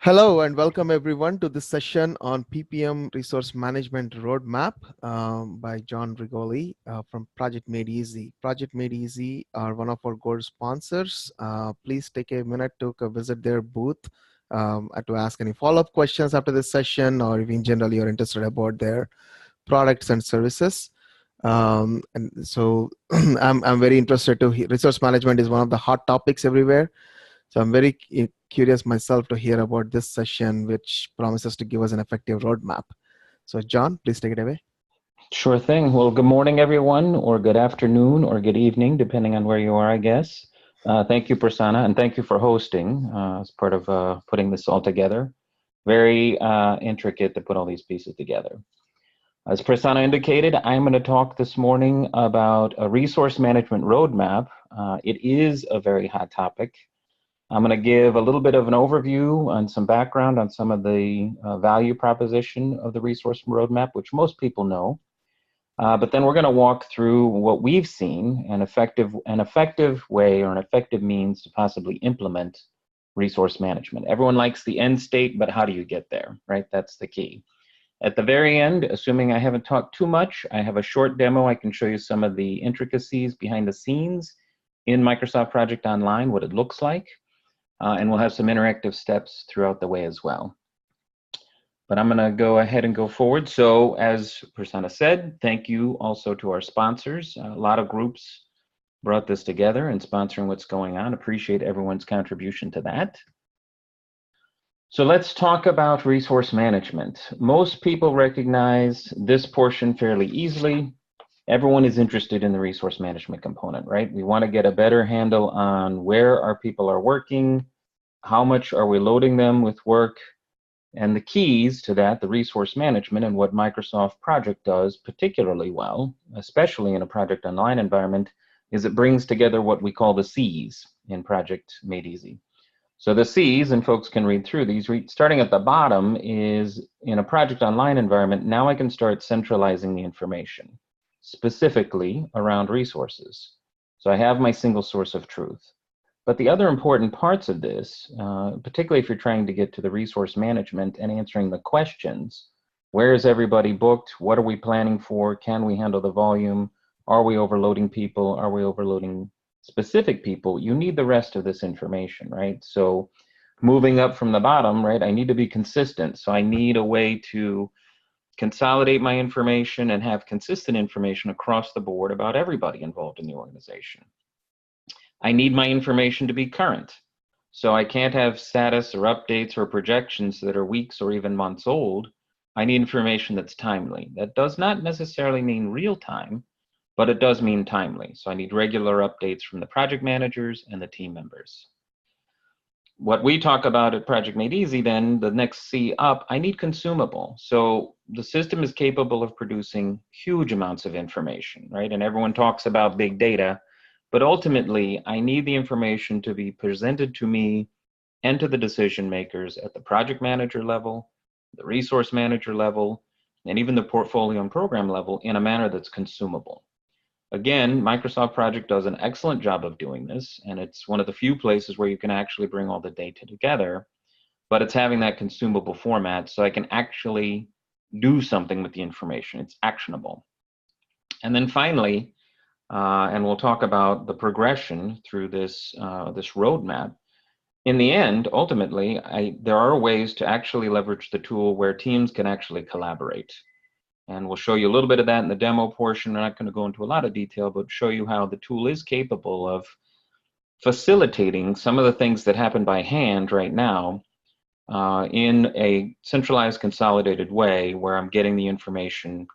Hello and welcome everyone to this session on PPM Resource Management Roadmap by John Rigoli from Project Made Easy. Project Made Easy are one of our gold sponsors. Please take a minute to visit their booth to ask any follow-up questions after this session, or if in general you're interested about their products and services. And so I'm very interested to hear. Resource management is one of the hot topics everywhere. So I'm very curious myself to hear about this session, which promises to give us an effective roadmap. So John, please take it away. Sure thing. Well, good morning, everyone, or good afternoon, or good evening, depending on where you are, I guess. Thank you, Prasanna, and thank you for hosting as part of putting this all together. Very intricate to put all these pieces together. As Prasanna indicated, I'm going to talk this morning about a resource management roadmap. It is a very hot topic. I'm going to give a little bit of an overview and some background on some of the value proposition of the resource roadmap, which most people know. But then we're going to walk through what we've seen, an effective way or an effective means to possibly implement resource management. Everyone likes the end state, but how do you get there, right? That's the key. At the very end, assuming I haven't talked too much, I have a short demo. I can show you some of the intricacies behind the scenes in Microsoft Project Online, what it looks like, and we'll have some interactive steps throughout the way as well. But I'm going to go ahead and go forward. So as Prasanna said, thank you also to our sponsors. A lot of groups brought this together and sponsoring what's going on. Appreciate everyone's contribution to that. So let's talk about resource management. Most people recognize this portion fairly easily. Everyone is interested in the resource management component, right? We want to get a better handle on where our people are working, how much are we loading them with work, and the keys to that, the resource management, and what Microsoft Project does particularly well, especially in a Project Online environment, is it brings together what we call the C's in Project Made Easy. So the C's, and folks can read through these, starting at the bottom is, in a Project Online environment, now I can start centralizing the information, specifically around resources. So I have my single source of truth. But the other important parts of this, particularly if you're trying to get to the resource management and answering the questions, where is everybody booked? What are we planning for? Can we handle the volume? Are we overloading people? Are we overloading specific people? You need the rest of this information, right? So moving up from the bottom, right, I need to be consistent. So I need a way to consolidate my information and have consistent information across the board about everybody involved in the organization. I need my information to be current. So I can't have status or updates or projections that are weeks or even months old. I need information that's timely. That does not necessarily mean real time, but it does mean timely. So I need regular updates from the project managers and the team members. What we talk about at Project Made Easy, then, the next C up, I need consumable. So the system is capable of producing huge amounts of information, right? And everyone talks about big data. But ultimately, I need the information to be presented to me and to the decision makers at the project manager level, the resource manager level, and even the portfolio and program level in a manner that's consumable. Again, Microsoft Project does an excellent job of doing this, and it's one of the few places where you can actually bring all the data together, but it's having that consumable format so I can actually do something with the information. It's actionable. And then finally, and we'll talk about the progression through this roadmap. In the end, ultimately, there are ways to actually leverage the tool where teams can actually collaborate. And we'll show you a little bit of that in the demo portion. We're not going to go into a lot of detail, but show you how the tool is capable of facilitating some of the things that happen by hand right now in a centralized, consolidated way where I'm getting the information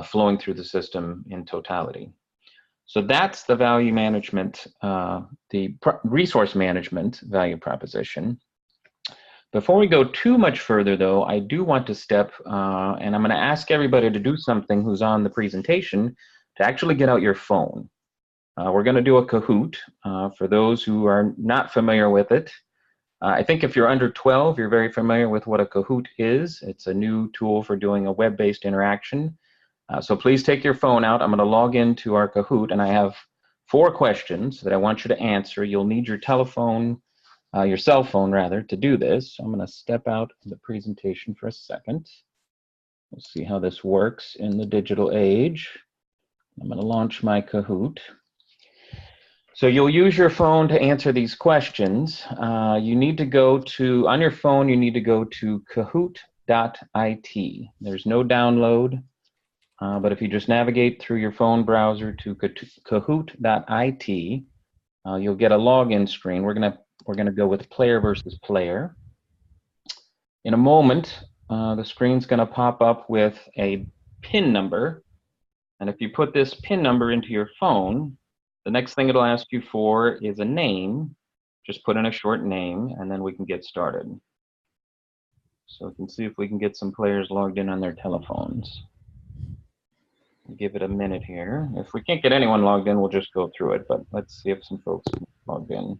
flowing through the system in totality. So that's the value management, the resource management value proposition. Before we go too much further, though, I do want to step, and I'm going to ask everybody to do something who's on the presentation to actually get out your phone. We're going to do a Kahoot. For those who are not familiar with it, I think if you're under 12, you're very familiar with what a Kahoot is. It's a new tool for doing a web-based interaction. So please take your phone out. I'm going to log into our Kahoot, and I have 4 questions that I want you to answer. You'll need your telephone your cell phone rather, to do this. So I'm going to step out of the presentation for a second. We'll see how this works in the digital age. I'm going to launch my Kahoot. So you'll use your phone to answer these questions. You need to go to, on your phone, you need to go to kahoot.it. There's no download, but if you just navigate through your phone browser to kahoot.it, you'll get a login screen. We're gonna go with player versus player. In a moment, the screen's gonna pop up with a PIN number, and if you put this PIN number into your phone, the next thing it'll ask you for is a name. Just put in a short name, and then we can get started. So we can see if we can get some players logged in on their telephones. Give it a minute here. If we can't get anyone logged in, we'll just go through it, but let's see if some folks logged in.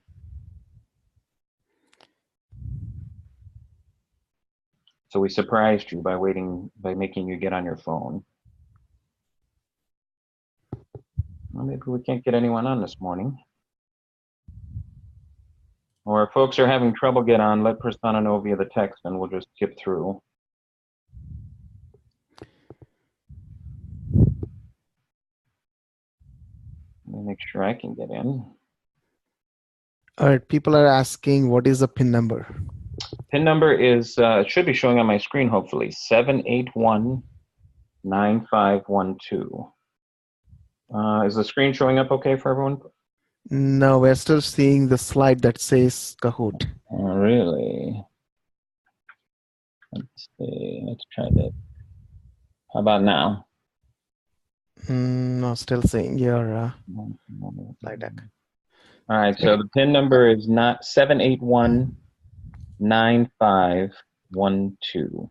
So we surprised you by making you get on your phone. Well, maybe we can't get anyone on this morning. Or if folks are having trouble get on, let Prasanna know via the text and we'll just skip through. Let me make sure I can get in. All right, people are asking what is the PIN number? PIN number is, it should be showing on my screen hopefully, 7819512. Is the screen showing up okay for everyone? No, we're still seeing the slide that says Kahoot. Oh, really? Let's see, let's try this. How about now? No, still seeing your slide deck. All right, so the PIN number is not 7819512.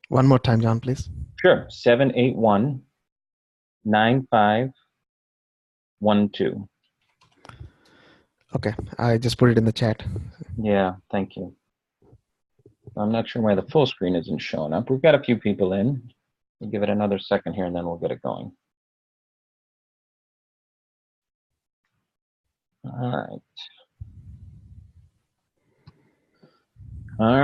One more time, John, please. Sure, 7819512. Okay, I just put it in the chat. Yeah, thank you. I'm not sure why the full screen isn't showing up. We've got a few people in. We'll give it another second here and then we'll get it going. All right. All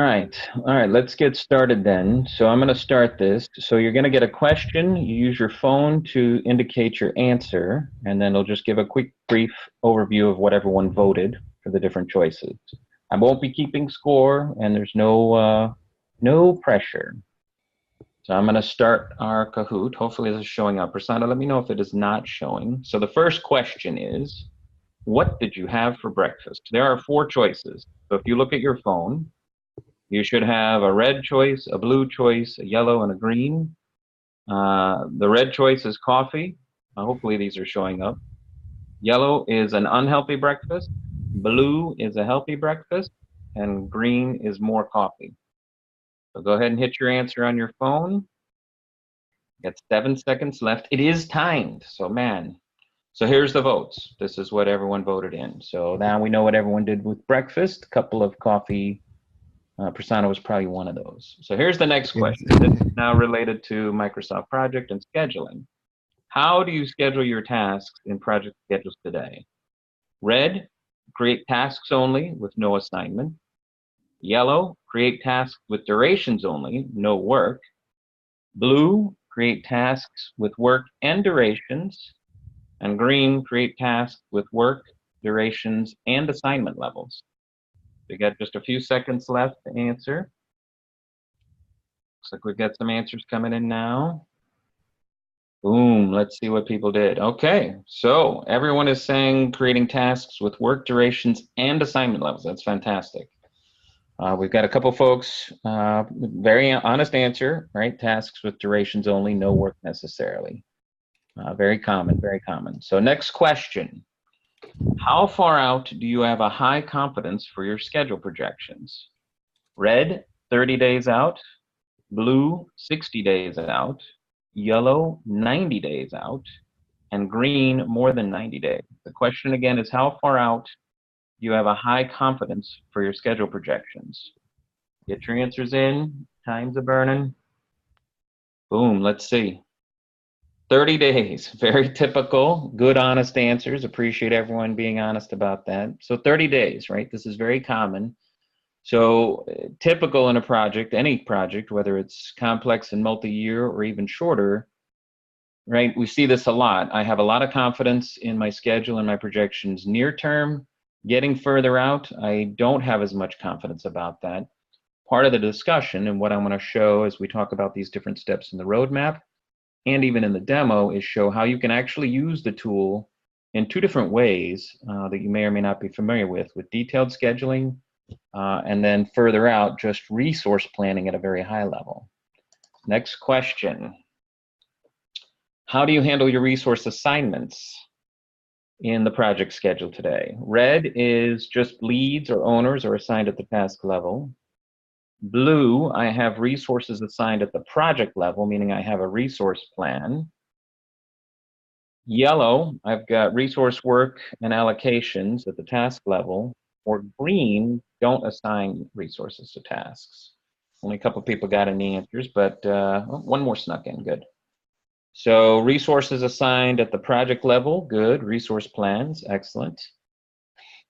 right, let's get started then. So I'm going to start this. So you're going to get a question. You use your phone to indicate your answer, and then it'll just give a quick, brief overview of what everyone voted for the different choices. I won't be keeping score, and there's no pressure. So I'm going to start our Kahoot. Hopefully this is showing up. Prasanna, let me know if it is not showing. So the first question is, what did you have for breakfast? There are 4 choices. So if you look at your phone, you should have a red choice, a blue choice, a yellow, and a green. The red choice is coffee. Hopefully these are showing up. Yellow is an unhealthy breakfast. Blue is a healthy breakfast. And green is more coffee. So go ahead and hit your answer on your phone. Got 7 seconds left. It is timed, so man. So here's the votes. This is what everyone voted in. So now we know what everyone did with breakfast. A couple of coffee. Prasanna was probably one of those. So here's the next question. This is now related to Microsoft Project and scheduling. How do you schedule your tasks in Project Schedules today? Red, create tasks only with no assignment. Yellow, create tasks with durations only, no work. Blue, create tasks with work and durations. And green, create tasks with work, durations, and assignment levels. We got just a few seconds left to answer. Looks like we've got some answers coming in now. Boom, let's see what people did. Okay, so everyone is saying creating tasks with work durations and assignment levels. That's fantastic. We've got a couple folks, very honest answer, right? Tasks with durations only, no work necessarily. Very common, very common. So next question. How far out do you have a high confidence for your schedule projections? Red, 30 days out. Blue, 60 days out. Yellow, 90 days out. And green, more than 90 days. The question again is how far out do you have a high confidence for your schedule projections? Get your answers in. Time's a burning. Boom, let's see. 30 days, very typical, good, honest answers. Appreciate everyone being honest about that. So 30 days, right? This is very common. So typical in a project, any project, whether it's complex and multi-year or even shorter, right? We see this a lot. I have a lot of confidence in my schedule and my projections near term. Getting further out, I don't have as much confidence about that. Part of the discussion and what I want to show as we talk about these different steps in the roadmap and even in the demo is show how you can actually use the tool in two different ways that you may or may not be familiar with detailed scheduling and then further out, just resource planning at a very high level. Next question. How do you handle your resource assignments in the project schedule today? Red is just leads or owners are assigned at the task level. Blue, I have resources assigned at the project level, meaning I have a resource plan. Yellow, I've got resource work and allocations at the task level. Or green, don't assign resources to tasks. Only a couple people got any answers, but one more snuck in, good. So resources assigned at the project level, good. Resource plans, excellent.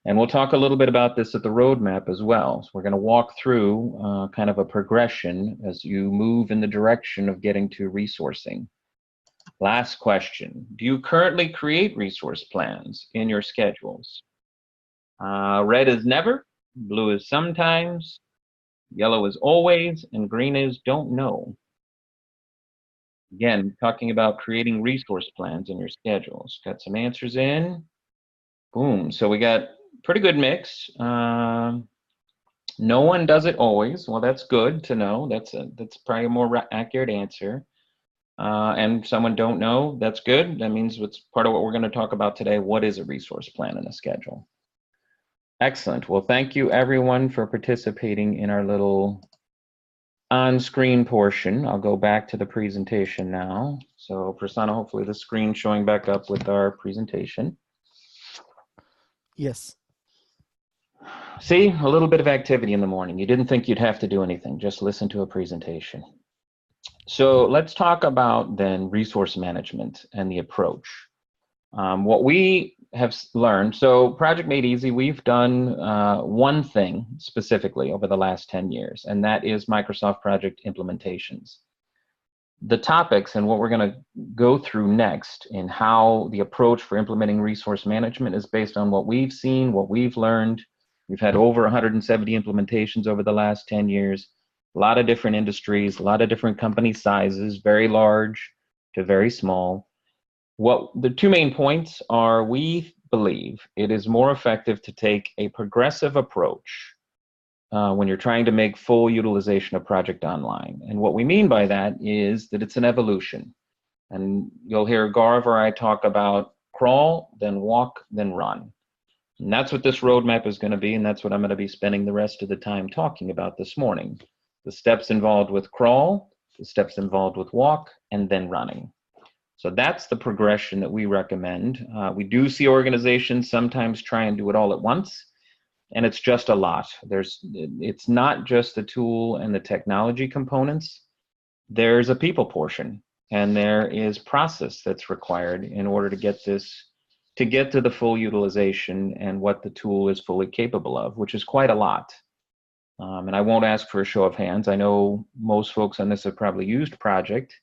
And we'll talk a little bit about this at the roadmap as well. So we're going to walk through kind of a progression as you move in the direction of getting to resourcing. Last question. Do you currently create resource plans in your schedules? Red is never, blue is sometimes, yellow is always, and green is don't know. Again, talking about creating resource plans in your schedules. Got some answers in. Boom. So we got pretty good mix. No one does it always. Well, that's good to know. That's probably a more accurate answer. And someone don't know, that's good. That means it's part of what we're going to talk about today. What is a resource plan and a schedule? Excellent. Well, thank you everyone for participating in our little on-screen portion. I'll go back to the presentation now. So Prasanna, hopefully the screen showing back up with our presentation. Yes. See, a little bit of activity in the morning. You didn't think you'd have to do anything, just listen to a presentation. So let's talk about then resource management and the approach. What we have learned, so Project Made Easy, we've done one thing specifically over the last 10 years, and that is Microsoft project implementations. The topics and what we're going to go through next in how the approach for implementing resource management is based on what we've seen, what we've learned. We've had over 170 implementations over the last 10 years, a lot of different industries, a lot of different company sizes, very large to very small. What the two main points are, we believe it is more effective to take a progressive approach when you're trying to make full utilization of Project Online. And what we mean by that is that it's an evolution. And you'll hear Gaurav or I talk about crawl, then walk, then run. And that's what this roadmap is going to be, and that's what I'm going to be spending the rest of the time talking about this morning. The steps involved with crawl, the steps involved with walk, and then running. So that's the progression that we recommend. We do see organizations sometimes try and do it all at once, and it's just a lot. It's not just the tool and the technology components. There's a people portion, and there is process that's required in order to get this, to get to the full utilization and what the tool is fully capable of, which is quite a lot. And I won't ask for a show of hands. I know most folks on this have probably used Project,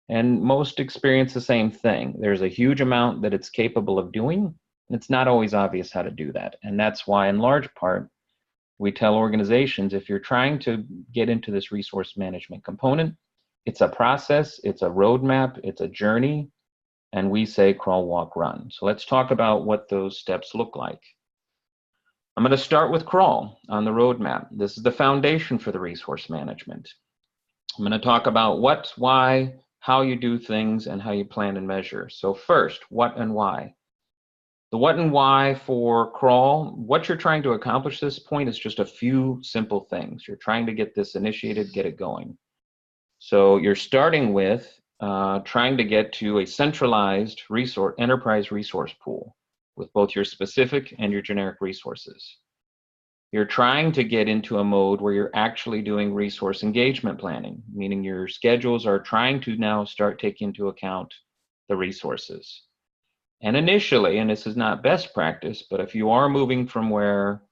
and most experience the same thing. There's a huge amount that it's capable of doing, and it's not always obvious how to do that. And that's why, in large part, we tell organizations, if you're trying to get into this resource management component, it's a process, it's a roadmap, it's a journey, and we say crawl, walk, run. So let's talk about what those steps look like. I'm going to start with crawl on the roadmap. This is the foundation for the resource management. I'm going to talk about what, why, how you do things, and how you plan and measure. So first, what and why. The what and why for crawl, what you're trying to accomplish at this point is just a few simple things. You're trying to get this initiated, get it going. So you're starting with trying to get to a centralized enterprise resource pool with both your specific and your generic resources. You're trying to get into a mode where you're actually doing resource engagement planning, meaning your schedules are trying to now start taking into account the resources. And initially, and this is not best practice, but if you are moving from where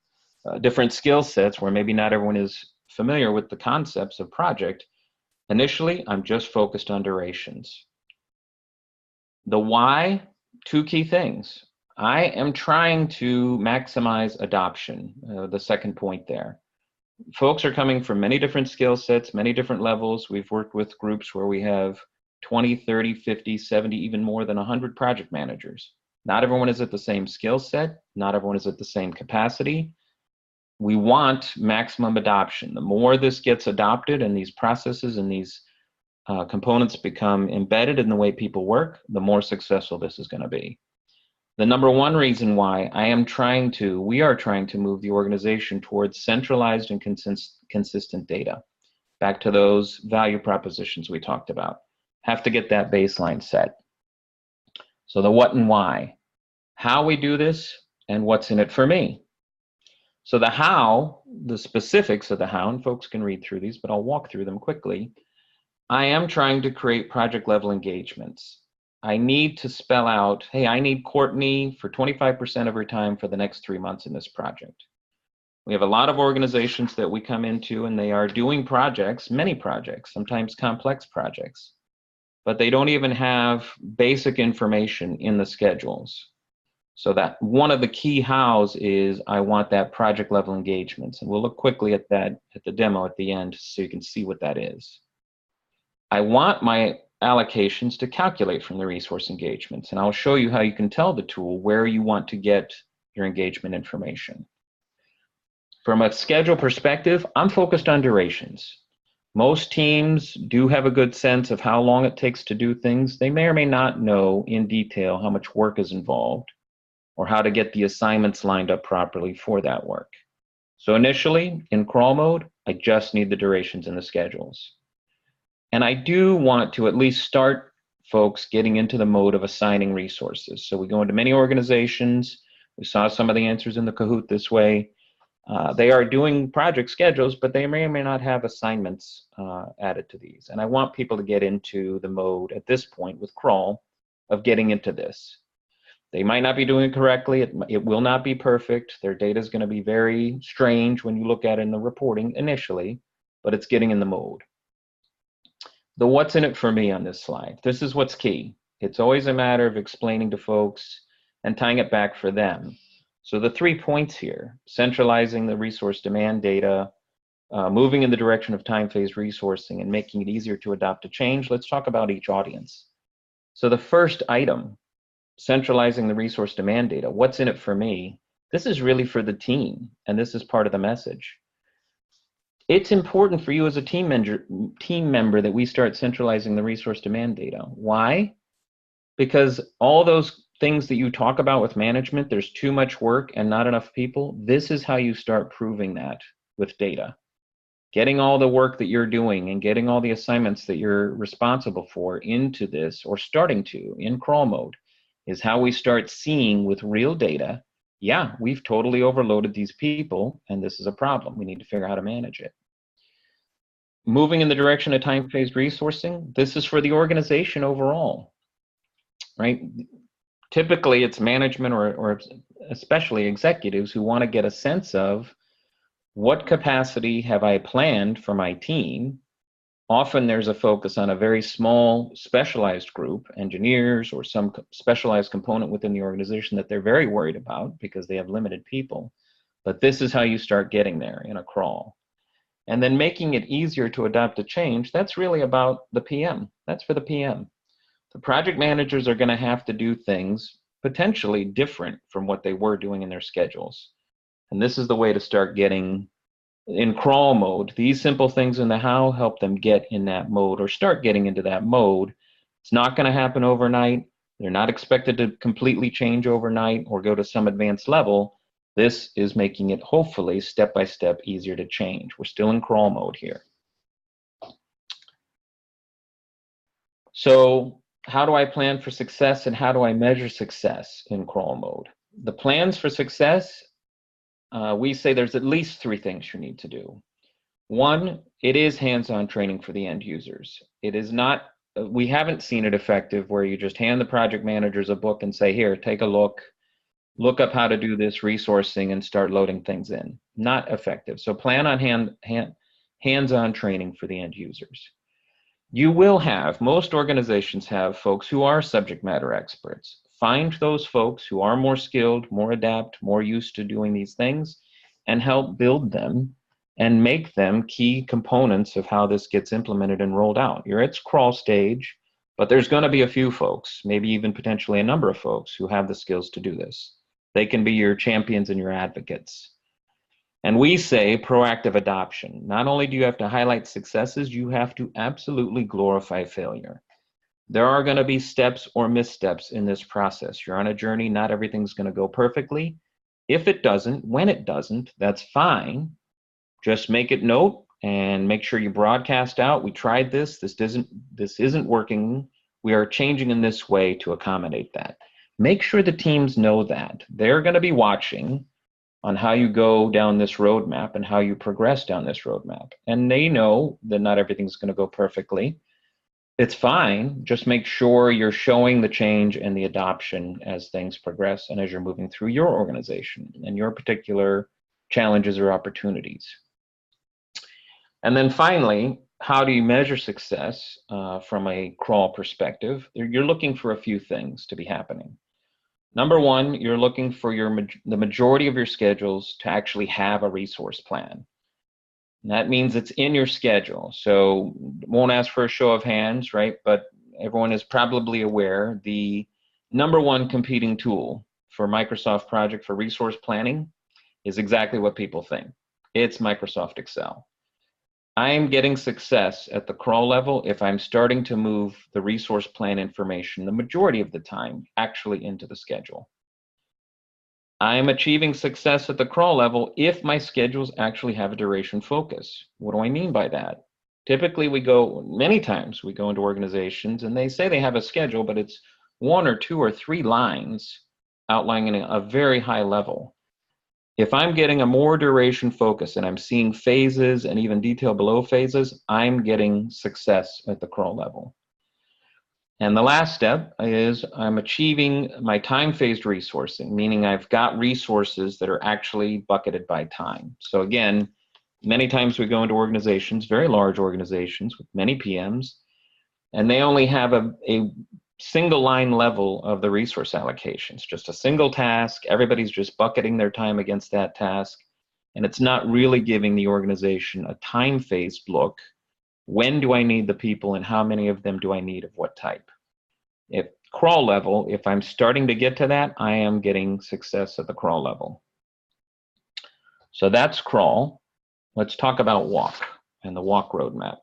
different skill sets where maybe not everyone is familiar with the concepts of project, initially, I'm just focused on durations. The why, two key things. I am trying to maximize adoption, the second point there. Folks are coming from many different skill sets, many different levels. We've worked with groups where we have 20, 30, 50, 70, even more than 100 project managers. Not everyone is at the same skill set. Not everyone is at the same capacity. We want maximum adoption. The more this gets adopted and these processes and these components become embedded in the way people work, the more successful this is going to be. The number one reason why we are trying to move the organization towards centralized and consistent data. Back to those value propositions we talked about. Have to get that baseline set. So the what and why, how we do this, and what's in it for me. So the how, the specifics of the how, and folks can read through these, but I'll walk through them quickly. I am trying to create project level engagements. I need to spell out, hey, I need Courtney for 25% of her time for the next 3 months in this project. We have a lot of organizations that we come into and they are doing projects, many projects, sometimes complex projects, but they don't even have basic information in the schedules. So that one of the key hows is I want that project level engagements. And we'll look quickly at that at the demo at the end so you can see what that is. I want my allocations to calculate from the resource engagements. And I'll show you how you can tell the tool where you want to get your engagement information. From a schedule perspective, I'm focused on durations. Most teams do have a good sense of how long it takes to do things. They may or may not know in detail how much work is involved or how to get the assignments lined up properly for that work. So initially, in crawl mode, I just need the durations and the schedules. And I do want to at least start folks getting into the mode of assigning resources. So we go into many organizations. We saw some of the answers in the Kahoot this way. They are doing project schedules, but they may or may not have assignments added to these. And I want people to get into the mode at this point with crawl of getting into this. They might not be doing it correctly. It will not be perfect. Their data is going to be very strange when you look at it in the reporting initially, but it's getting in the mode. The what's in it for me on this slide. This is what's key. It's always a matter of explaining to folks and tying it back for them. So the 3 points here, centralizing the resource demand data, moving in the direction of time phase resourcing, and making it easier to adopt a change. Let's talk about each audience. So the first item, centralizing the resource demand data, what's in it for me? This is really for the team, and this is part of the message. It's important for you as a team member that we start centralizing the resource demand data. Why? Because all those things that you talk about with management, there's too much work and not enough people. This is how you start proving that with data. Getting all the work that you're doing and getting all the assignments that you're responsible for into this, or starting to in crawl mode, is how we start seeing with real data, yeah, we've totally overloaded these people and this is a problem. We need to figure out how to manage it. Moving in the direction of time-phased resourcing, this is for the organization overall, right? Typically, it's management or especially executives who want to get a sense of what capacity have I planned for my team. Often there's a focus on a very small specialized group, engineers or some specialized component within the organization that they're very worried about because they have limited people. But this is how you start getting there in a crawl. And then making it easier to adopt a change, that's really about the PM. That's for the PM. The project managers are going to have to do things potentially different from what they were doing in their schedules. And this is the way to start getting in crawl mode. These simple things in the how help them get in that mode or start getting into that mode. It's not going to happen overnight. They're not expected to completely change overnight or go to some advanced level. This is making it hopefully step by step easier to change. We're still in crawl mode here. So how do I plan for success and how do I measure success in crawl mode? The plans for success, we say there's at least 3 things you need to do. One, it is hands-on training for the end users. It is not we haven't seen it effective where you just hand the project managers a book and say, here, take a look up how to do this resourcing and start loading things in. Not effective. So plan on hands-on training for the end users. You will have, most organizations have folks who are subject matter experts. Find those folks who are more skilled, more adept, more used to doing these things, and help build them and make them key components of how this gets implemented and rolled out. You're at crawl stage, but there's going to be a few folks, maybe even potentially a number of folks who have the skills to do this. They can be your champions and your advocates. And we say proactive adoption. Not only do you have to highlight successes, you have to absolutely glorify failure. There are going to be steps or missteps in this process. You're on a journey. Not everything's going to go perfectly. If it doesn't, when it doesn't, that's fine. Just make it note and make sure you broadcast out. We tried this. This isn't working. We are changing in this way to accommodate that. Make sure the teams know that. They're going to be watching on how you go down this roadmap and how you progress down this roadmap. And they know that not everything's going to go perfectly. It's fine. Just make sure you're showing the change and the adoption as things progress and as you're moving through your organization and your particular challenges or opportunities. And then finally, how do you measure success from a crawl perspective? You're looking for a few things to be happening. Number one, you're looking for the majority of your schedules to actually have a resource plan. And that means it's in your schedule. So won't ask for a show of hands, right? But everyone is probably aware the number one competing tool for Microsoft Project for resource planning is exactly what people think. It's Microsoft Excel. I am getting success at the crawl level if I'm starting to move the resource plan information the majority of the time actually into the schedule. I am achieving success at the crawl level if my schedules actually have a duration focus. What do I mean by that? Typically many times we go into organizations and they say they have a schedule, but it's 1 or 2 or 3 lines outlining a very high level. If I'm getting a more duration focus and I'm seeing phases and even detail below phases, I'm getting success at the crawl level. And the last step is I'm achieving my time-phased resourcing, meaning I've got resources that are actually bucketed by time. So again, many times we go into organizations, very large organizations with many PMs, and they only have a single line level of the resource allocations, just a single task. Everybody's just bucketing their time against that task. And it's not really giving the organization a time-phased look. When do I need the people and how many of them do I need of what type? If crawl level, if I'm starting to get to that, I am getting success at the crawl level. So that's crawl. Let's talk about walk and the walk roadmap.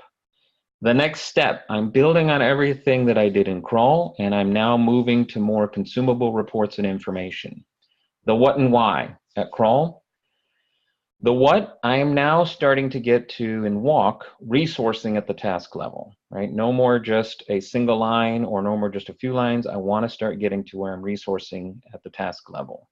The next step, I'm building on everything that I did in crawl, and I'm now moving to more consumable reports and information. The what and why at crawl. The what, I am now starting to get to in walk, resourcing at the task level, right? No more just a single line or no more just a few lines. I want to start getting to where I'm resourcing at the task level.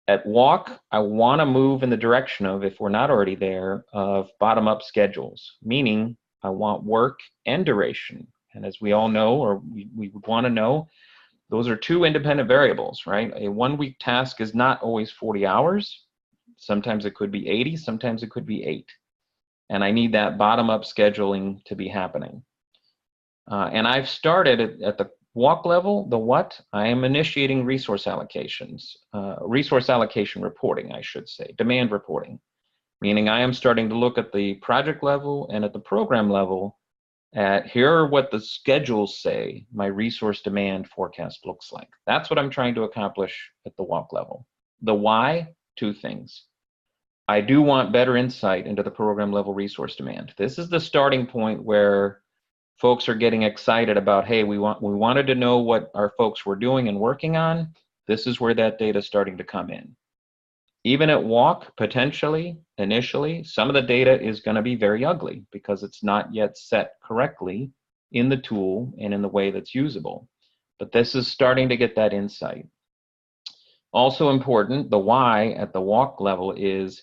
At walk, I want to move in the direction of, if we're not already there, of bottom-up schedules, meaning I want work and duration. And as we all know, or we would want to know, those are 2 independent variables, right? A 1-week task is not always 40 hours. Sometimes it could be 80, sometimes it could be 8. And I need that bottom-up scheduling to be happening. And I've started at the walk level, the what, I am initiating resource allocations, resource allocation reporting, I should say, demand reporting. Meaning I am starting to look at the project level and at the program level at here are what the schedules say my resource demand forecast looks like. That's what I'm trying to accomplish at the walk level. The why, 2 things. I do want better insight into the program level resource demand. This is the starting point where folks are getting excited about, hey, we wanted to know what our folks were doing and working on. This is where that data is starting to come in. Even at walk, potentially, initially, some of the data is going to be very ugly because it's not yet set correctly in the tool and in the way that's usable. But this is starting to get that insight. Also important, the why at the walk level is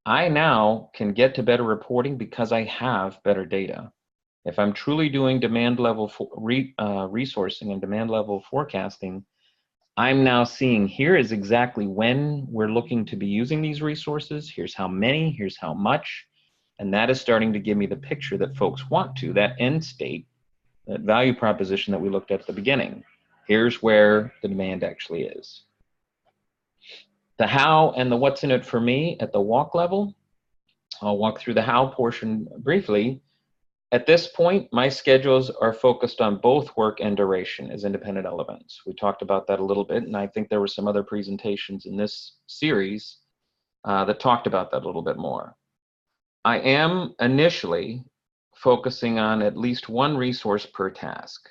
I now can get to better reporting because I have better data. If I'm truly doing demand level resourcing and demand level forecasting, I'm now seeing here is exactly when we're looking to be using these resources. Here's how many, here's how much. And that is starting to give me the picture that folks want to, that end state, that value proposition that we looked at the beginning. Here's where the demand actually is. The how and the what's in it for me at the walk level. I'll walk through the how portion briefly. At this point, my schedules are focused on both work and duration as independent elements. We talked about that a little bit, and I think there were some other presentations in this series that talked about that a little bit more. I am initially focusing on at least one resource per task.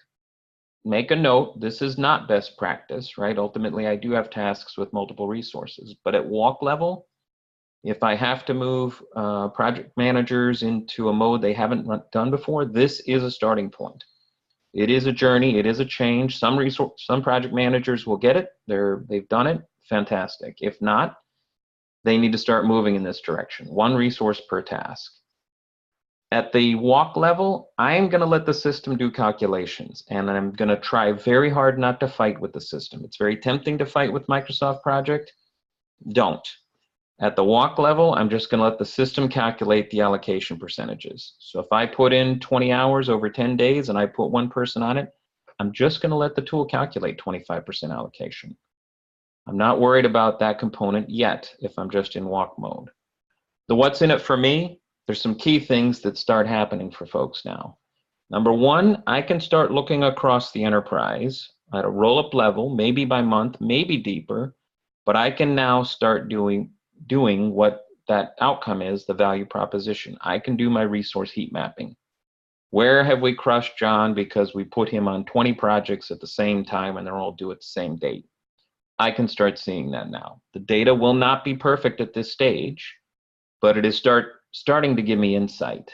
Make a note, this is not best practice, right? Ultimately, I do have tasks with multiple resources, but at walk level, if I have to move project managers into a mode they haven't done before, this is a starting point. It is a journey, it is a change. Some project managers will get it, they've done it, fantastic. If not, they need to start moving in this direction. One resource per task. At the walk level, I'm going to let the system do calculations, and I'm going to try very hard not to fight with the system. It's very tempting to fight with Microsoft Project. Don't. At the walk level, I'm just going to let the system calculate the allocation percentages. So if I put in 20 hours over 10 days and I put one person on it, I'm just going to let the tool calculate 25% allocation. I'm not worried about that component yet if I'm just in walk mode. The what's in it for me, there's some key things that start happening for folks now. Number one, I can start looking across the enterprise at a roll-up level, maybe by month, maybe deeper, but I can now start doing what that outcome is, the value proposition. I can do my resource heat mapping. Where have we crushed John because we put him on 20 projects at the same time and they're all due at the same date? I can start seeing that now. The data will not be perfect at this stage, but it is starting to give me insight.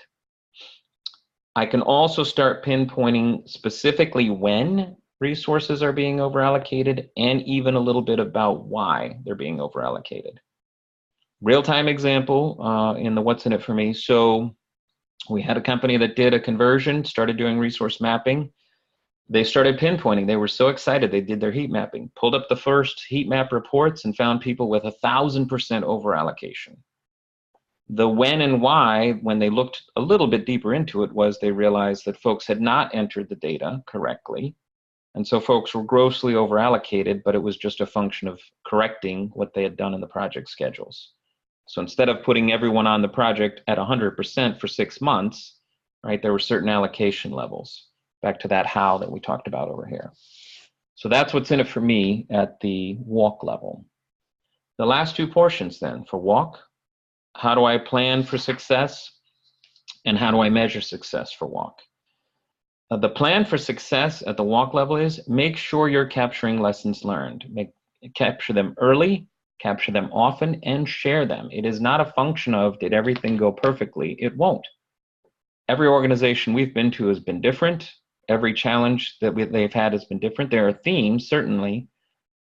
I can also start pinpointing specifically when resources are being overallocated and even a little bit about why they're being overallocated. Real-time example in the what's in it for me. So we had a company that did a conversion, started doing resource mapping. They started pinpointing. They were so excited. They did their heat mapping, pulled up the first heat map reports and found people with 1,000% overallocation. The when and why, when they looked a little bit deeper into it, was they realized that folks had not entered the data correctly. And so folks were grossly overallocated, but it was just a function of correcting what they had done in the project schedules. So instead of putting everyone on the project at 100% for 6 months, right, there were certain allocation levels. Back to that how that we talked about over here. So that's what's in it for me at the walk level. The last two portions then, for walk, how do I plan for success and how do I measure success for walk? The plan for success at the walk level is make sure you're capturing lessons learned. Capture them early, capture them often, and share them. It is not a function of did everything go perfectly? It won't. Every organization we've been to has been different. Every challenge that they've had has been different. There are themes, certainly,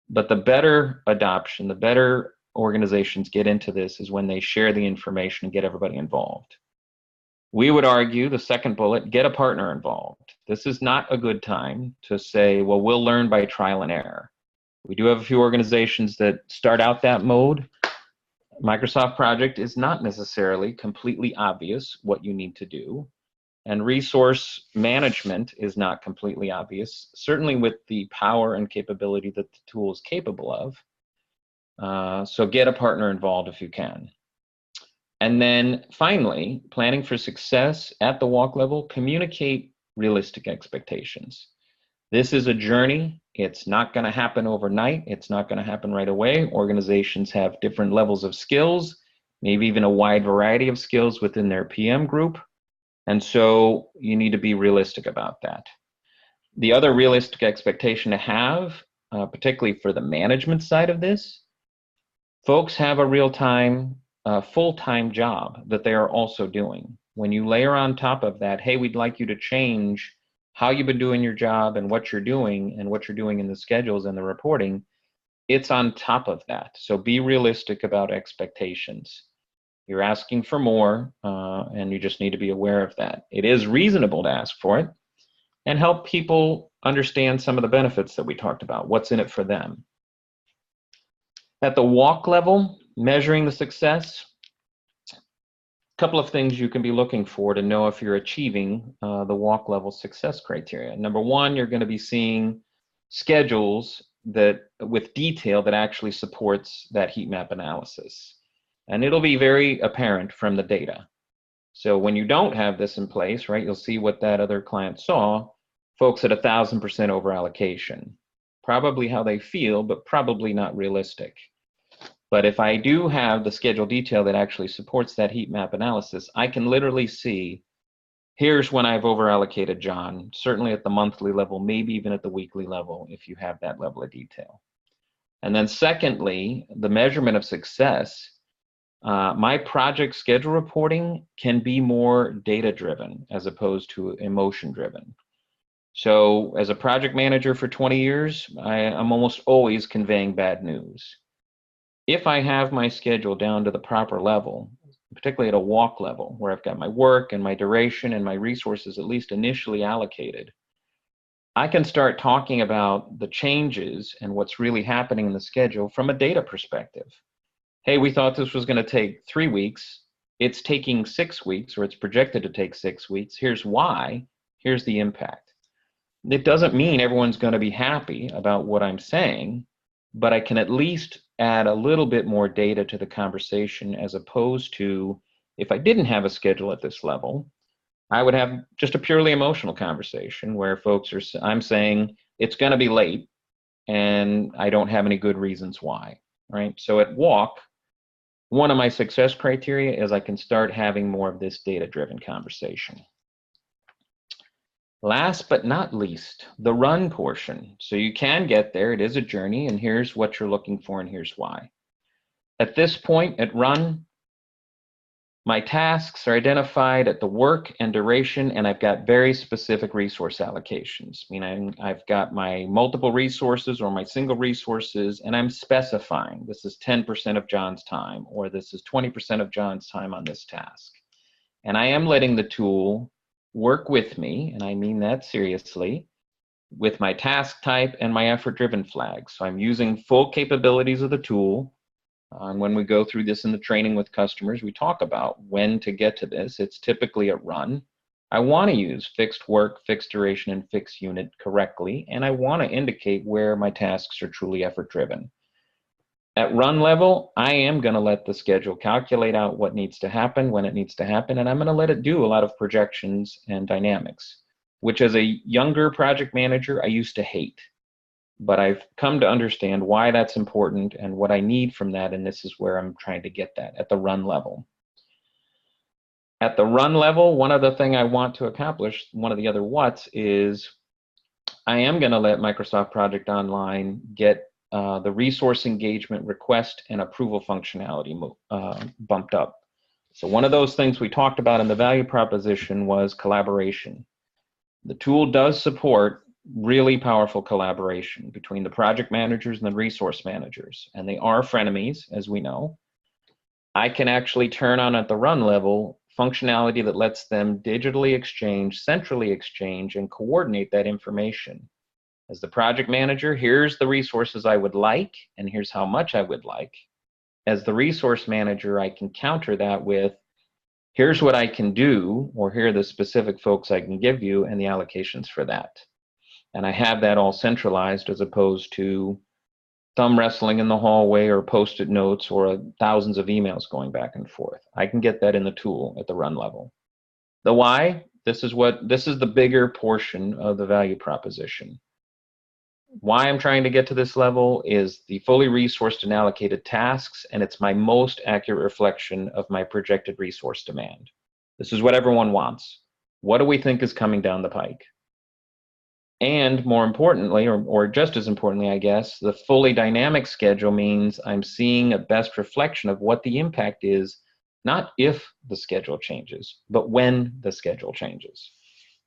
but the better adoption, the better organizations get into this is when they share the information and get everybody involved. We would argue, the second bullet, get a partner involved. This is not a good time to say, well, we'll learn by trial and error. We do have a few organizations that start out that mode. Microsoft Project is not necessarily completely obvious what you need to do. And resource management is not completely obvious, certainly with the power and capability that the tool is capable of. So get a partner involved if you can. And then finally, planning for success at the walk level, communicate realistic expectations. This is a journey. It's not going to happen overnight. It's not going to happen right away. Organizations have different levels of skills, maybe even a wide variety of skills within their PM group. And so you need to be realistic about that. The other realistic expectation to have, particularly for the management side of this, folks have a real-time, full-time job that they are also doing. When you layer on top of that, hey, we'd like you to change how you've been doing your job and what you're doing in the schedules and the reporting, it's on top of that. So be realistic about expectations. You're asking for more, and you just need to be aware of that. It is reasonable to ask for it and help people understand some of the benefits that we talked about, what's in it for them. At the walk level, measuring the success, a couple of things you can be looking for to know if you're achieving the walk level success criteria. Number one, you're going to be seeing schedules that with detail that actually supports that heat map analysis. And it'll be very apparent from the data. So when you don't have this in place, right, you'll see what that other client saw, folks at 1,000% over allocation. Probably how they feel, but probably not realistic. But if I do have the schedule detail that actually supports that heat map analysis, I can literally see, here's when I've over allocated John, certainly at the monthly level, maybe even at the weekly level, if you have that level of detail. And then secondly, the measurement of success. My project schedule reporting can be more data-driven as opposed to emotion-driven. So as a project manager for 20 years, I'm almost always conveying bad news. If I have my schedule down to the proper level, particularly at a walk level, where I've got my work and my duration and my resources at least initially allocated, I can start talking about the changes and what's really happening in the schedule from a data perspective. Hey, we thought this was going to take 3 weeks. It's taking 6 weeks, or it's projected to take 6 weeks. Here's why. Here's the impact. It doesn't mean everyone's going to be happy about what I'm saying, but I can at least add a little bit more data to the conversation, as opposed to if I didn't have a schedule at this level, I would have just a purely emotional conversation where I'm saying it's going to be late and I don't have any good reasons why, right? So at walk, one of my success criteria is I can start having more of this data-driven conversation. Last but not least, the run portion. So you can get there. It is a journey, and here's what you're looking for, and here's why. At this point, at run, my tasks are identified at the work and duration, and I've got very specific resource allocations, meaning I've got my multiple resources or my single resources, and I'm specifying this is 10% of John's time, or this is 20% of John's time on this task. And I am letting the tool work with me, and I mean that seriously, with my task type and my effort-driven flag. So I'm using full capabilities of the tool. And when we go through this in the training with customers, we talk about when to get to this. It's typically at run. I want to use fixed work, fixed duration, and fixed unit correctly, and I want to indicate where my tasks are truly effort-driven. At run level, I am going to let the schedule calculate out what needs to happen, when it needs to happen, and I'm going to let it do a lot of projections and dynamics, which as a younger project manager, I used to hate. But I've come to understand why that's important and what I need from that, and this is where I'm trying to get that at the run level. At the run level, one other thing I want to accomplish, one of the other what's, is I am going to let Microsoft Project Online get the resource engagement request and approval functionality bumped up. So one of those things we talked about in the value proposition was collaboration. The tool does support really powerful collaboration between the project managers and the resource managers, and they are frenemies, as we know. I can actually turn on at the run level functionality that lets them digitally exchange, centrally exchange, and coordinate that information. As the project manager, here's the resources I would like, and here's how much I would like. As the resource manager, I can counter that with, here's what I can do, or here are the specific folks I can give you, and the allocations for that. And I have that all centralized, as opposed to thumb wrestling in the hallway or post-it notes or thousands of emails going back and forth. I can get that in the tool at the run level. The why, this is the bigger portion of the value proposition. Why I'm trying to get to this level is the fully resourced and allocated tasks, and it's my most accurate reflection of my projected resource demand. This is what everyone wants. What do we think is coming down the pike? And more importantly, or just as importantly, I guess, the fully dynamic schedule means I'm seeing a best reflection of what the impact is, not if the schedule changes, but when the schedule changes.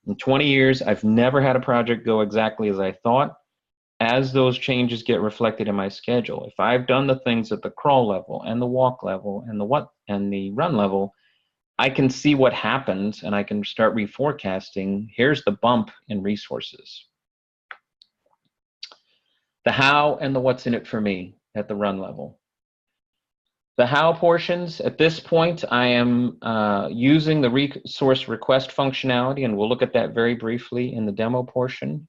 In 20 years, I've never had a project go exactly as I thought. as those changes get reflected in my schedule. If I've done the things at the crawl level and the walk level and the run level, I can see what happens and I can start reforecasting. Here's the bump in resources. The how and the what's in it for me at the run level. The how portions, at this point, I am using the resource request functionality, and we'll look at that very briefly in the demo portion.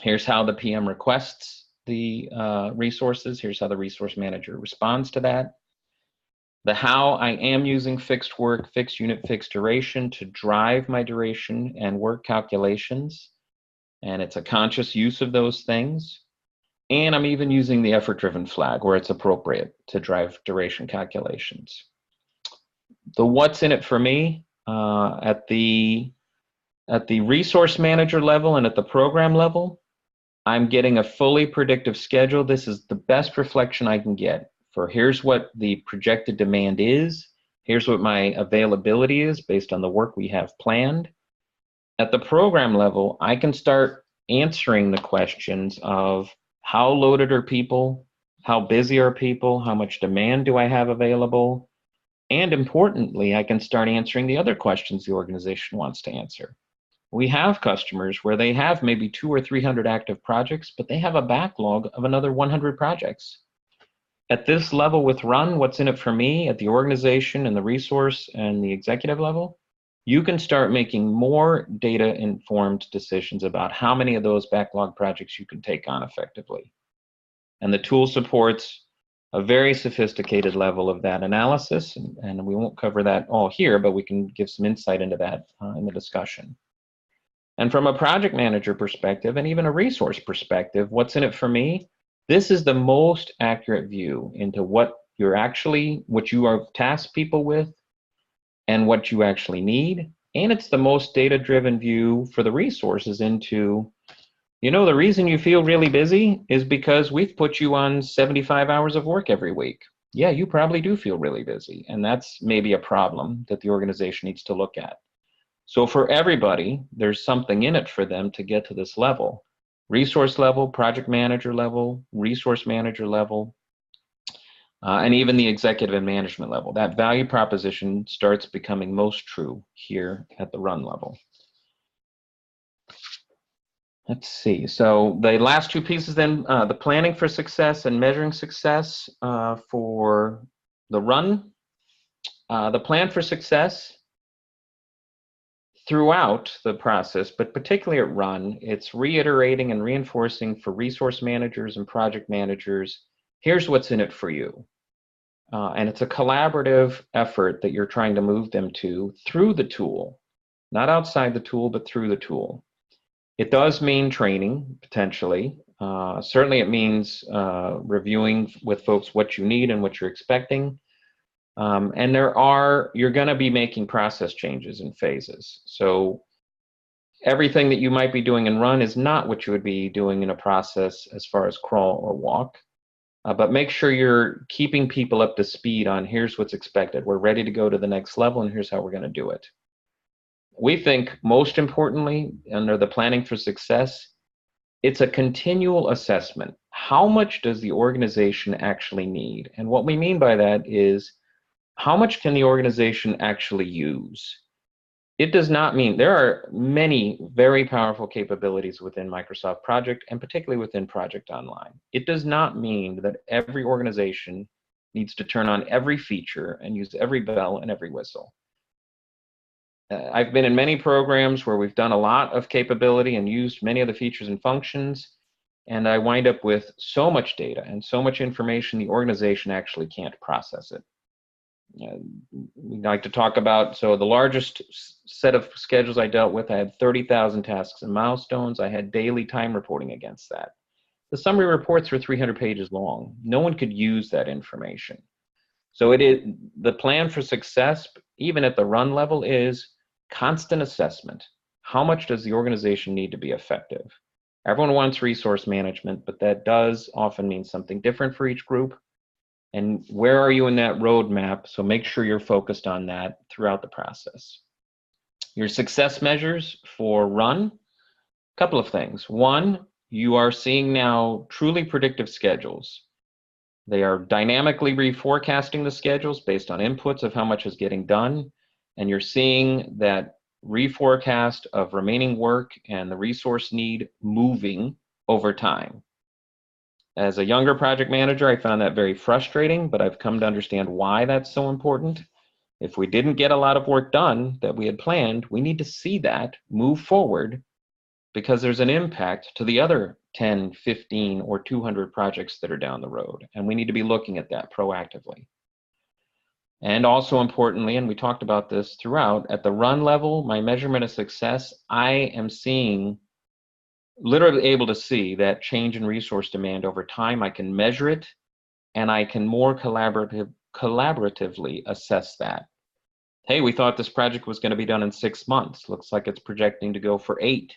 Here's how the PM requests the resources. Here's how the resource manager responds to that. The how, I am using fixed work, fixed unit, fixed duration to drive my duration and work calculations. And it's a conscious use of those things. And I'm even using the effort-driven flag where it's appropriate to drive duration calculations. The what's in it for me at the resource manager level and at the program level, I'm getting a fully predictive schedule. This is the best reflection I can get for here's what the projected demand is, here's what my availability is based on the work we have planned. At the program level, I can start answering the questions of how loaded are people, how busy are people, how much demand do I have available, and importantly, I can start answering the other questions the organization wants to answer. We have customers where they have maybe 200 or 300 active projects, but they have a backlog of another 100 projects. At this level with Run, what's in it for me at the organization and the resource and the executive level, you can start making more data-informed decisions about how many of those backlog projects you can take on effectively. And the tool supports a very sophisticated level of that analysis, and we won't cover that all here, but we can give some insight into that in the discussion. And from a project manager perspective, and even a resource perspective, what's in it for me? This is the most accurate view into what you are tasked people with and what you actually need. And it's the most data-driven view for the resources into, the reason you feel really busy is because we've put you on 75 hours of work every week. Yeah, you probably do feel really busy. And that's maybe a problem that the organization needs to look at. So for everybody, there's something in it for them to get to this level. Resource level, project manager level, resource manager level, and even the executive and management level. That value proposition starts becoming most true here at the Run level. Let's see. So the last two pieces then, the planning for success and measuring success for the Run. The plan for success throughout the process, but particularly at Run, it's reiterating and reinforcing for resource managers and project managers, here's what's in it for you. And it's a collaborative effort that you're trying to move them to through the tool, not outside the tool, but through the tool. It does mean training, potentially. Certainly it means reviewing with folks what you need and what you're expecting. And you're going to be making process changes in phases. So everything that you might be doing in Run is not what you would be doing in a process as far as crawl or walk. But make sure you're keeping people up to speed on here's what's expected. We're ready to go to the next level, and here's how we're going to do it. We think most importantly, under the planning for success, it's a continual assessment. How much does the organization actually need? And what we mean by that is, how much can the organization actually use? It does not mean there are many very powerful capabilities within Microsoft Project and particularly within Project Online. It does not mean that every organization needs to turn on every feature and use every bell and every whistle. I've been in many programs where we've done a lot of capability and used many of the features and functions, and I wind up with so much data and so much information the organization actually can't process it. We like to talk about, so the largest set of schedules I dealt with, I had 30,000 tasks and milestones. I had daily time reporting against that. The summary reports were 300 pages long. No one could use that information. So it is the plan for success, even at the Run level, is constant assessment. How much does the organization need to be effective? Everyone wants resource management, but that does often mean something different for each group. And where are you in that roadmap? So make sure you're focused on that throughout the process. Your success measures for Run, a couple of things. One, you are seeing now truly predictive schedules. They are dynamically reforecasting the schedules based on inputs of how much is getting done. And you're seeing that reforecast of remaining work and the resource need moving over time. As a younger project manager, I found that very frustrating, but I've come to understand why that's so important. If we didn't get a lot of work done that we had planned, we need to see that move forward, because there's an impact to the other 10, 15, or 200 projects that are down the road. And we need to be looking at that proactively. And also importantly, and we talked about this throughout, at the run level, my measurement of success, I am seeing, literally able to see that change in resource demand over time. I can measure it, and I can more collaboratively assess that. Hey, we thought this project was going to be done in 6 months. Looks like it's projecting to go for 8.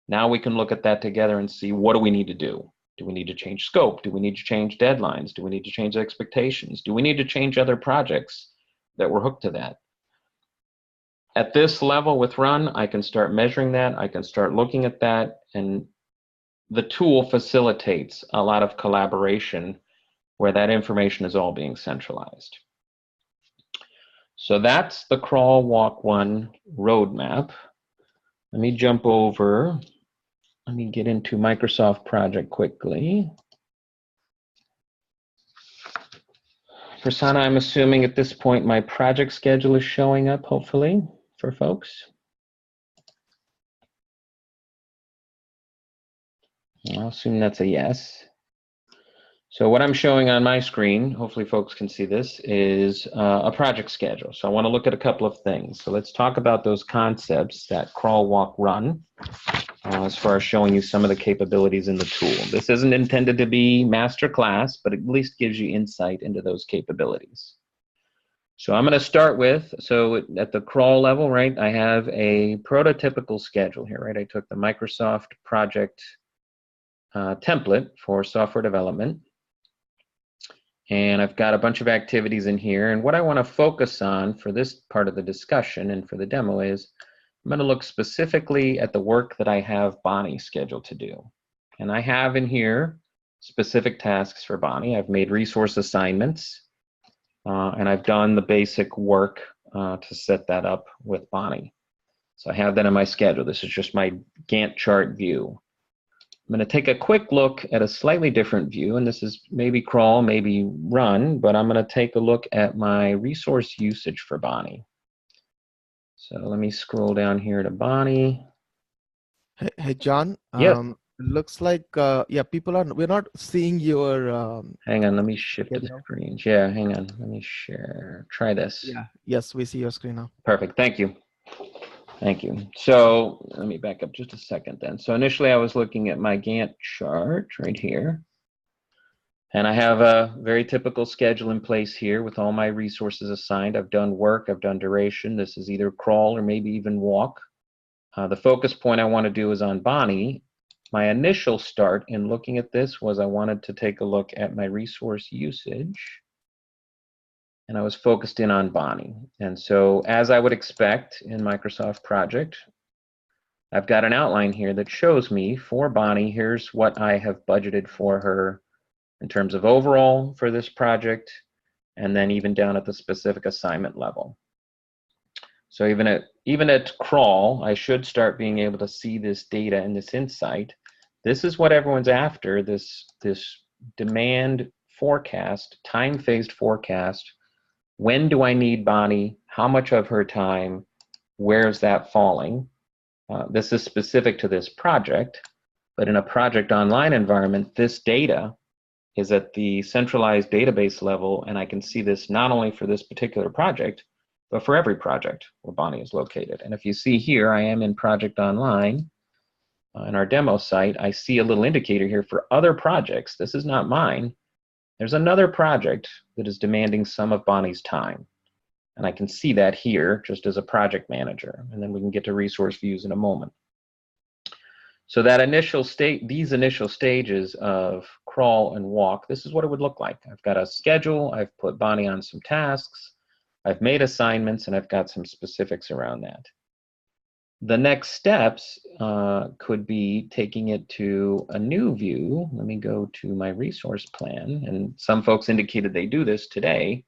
Now we can look at that together and see, what do we need to do? Do we need to change scope? Do we need to change deadlines? Do we need to change expectations? Do we need to change other projects that were hooked to that? At this level with Run, I can start measuring that. I can start looking at that, and the tool facilitates a lot of collaboration where that information is all being centralized. So that's the Crawl, Walk, Run roadmap. Let me jump over. Let me get into Microsoft Project quickly. Prasanna, I'm assuming at this point my project schedule is showing up, hopefully, for folks. I'll assume that's a yes. So what I'm showing on my screen, hopefully folks can see this, is a project schedule. So I want to look at a couple of things. So let's talk about those concepts, that crawl, walk, run, as far as showing you some of the capabilities in the tool. This isn't intended to be master class, but at least gives you insight into those capabilities. So I'm going to start with, so at the crawl level, right, I have a prototypical schedule here, right? I took the Microsoft project template for software development, and I've got a bunch of activities in here. And what I want to focus on for this part of the discussion and for the demo is I'm going to look specifically at the work that I have Bonnie scheduled to do. And I have in here specific tasks for Bonnie. I've made resource assignments, and I've done the basic work to set that up with Bonnie. So I have that in my schedule. This is just my Gantt chart view. I'm going to take a quick look at a slightly different view, and this is maybe crawl, maybe run, but I'm going to take a look at my resource usage for Bonnie. So let me scroll down here to Bonnie. Hey John. Yes. It looks like yeah, we're not seeing your Hang on, let me shift the schedule. screens. Yeah, hang on, let me share. Try this. Yeah. Yes, we see your screen now. Perfect. Thank you. Thank you. So let me back up just a second then. So initially I was looking at my Gantt chart right here. And I have a very typical schedule in place here with all my resources assigned. I've done work, I've done duration. This is either crawl or maybe even walk. The focus point I want to do is on Bonnie. My initial start in looking at this was I wanted to take a look at my resource usage. And I was focused in on Bonnie. And so as I would expect in Microsoft Project, I've got an outline here that shows me for Bonnie, here's what I have budgeted for her in terms of overall for this project, and then even down at the specific assignment level. So even at crawl, I should start being able to see this data and this insight. This is what everyone's after, this demand forecast, time-phased forecast. When do I need Bonnie? How much of her time? Where is that falling? This is specific to this project, but in a project online environment, this data is at the centralized database level, and I can see this not only for this particular project, but for every project where Bonnie is located. And if you see here, I am in Project Online. In our demo site, I see a little indicator here for other projects. This is not mine. There's another project that is demanding some of Bonnie's time. And I can see that here just as a project manager. And then we can get to resource views in a moment. So that these initial stages of crawl and walk, this is what it would look like. I've got a schedule, I've put Bonnie on some tasks, I've made assignments, and I've got some specifics around that. The next steps could be taking it to a new view. Let me go to my resource plan, and some folks indicated they do this today.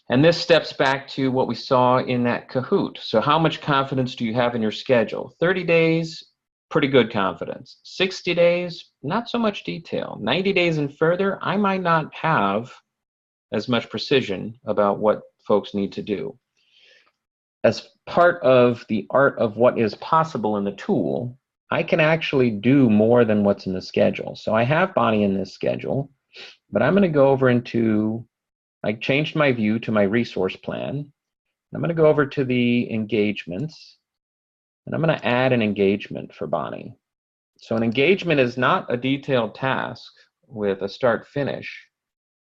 And this steps back to what we saw in that Kahoot. So how much confidence do you have in your schedule? 30 days, pretty good confidence. 60 days, not so much detail. 90 days and further, I might not have as much precision about what folks need to do. As part of the art of what is possible in the tool, I can actually do more than what's in the schedule. So I have Bonnie in this schedule, but I'm going to go over into, I changed my view to my resource plan. I'm going to go over to the engagements, and I'm going to add an engagement for Bonnie. So an engagement is not a detailed task with a start finish,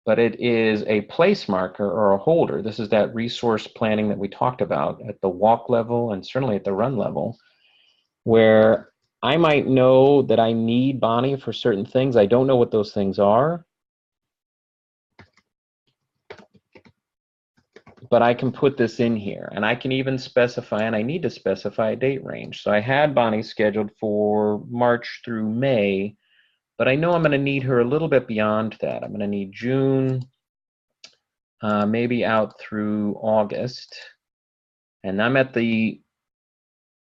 but it is a place marker or a holder. This is that resource planning that we talked about at the walk level and certainly at the run level, where I might know that I need Bonnie for certain things. I don't know what those things are, but I can put this in here, and I can even specify, and I need to specify a date range. So I had Bonnie scheduled for March through May, but I know I'm going to need her a little bit beyond that. I'm going to need June, maybe out through August. And I'm at the